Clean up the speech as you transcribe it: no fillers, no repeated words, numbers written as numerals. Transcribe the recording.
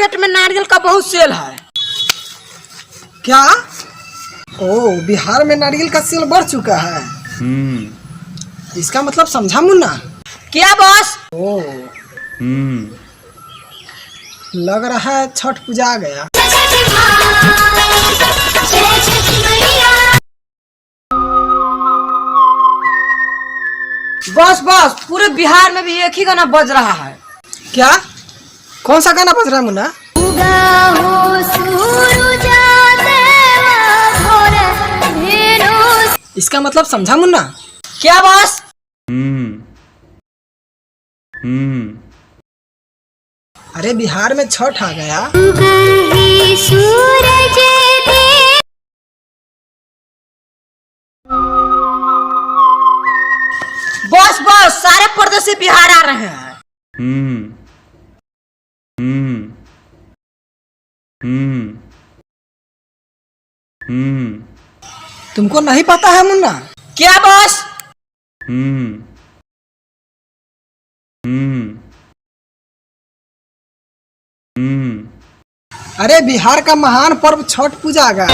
Market में नारियल का बहुत सेल है। क्या? ओ, बिहार में नारियल का सेल बढ़ चुका है। इसका मतलब समझा मुन्ना? क्या बॉस? ओ, लग रहा है छठ पूजा आ गया। बॉस बॉस, पूरे बिहार में भी एक ही गाना बज रहा है। क्या? कौन सा गाना बज रहा है मुन्ना? इसका मतलब समझा मुन्ना? क्या बॉस? अरे बिहार में छठ आ गया। बॉस बॉस, सारे परदेसी बिहार आ रहे हैं। तुमको नहीं पता है मुन्ना? क्या बॉस? अरे बिहार का महान पर्व छठ पूजा आ गया।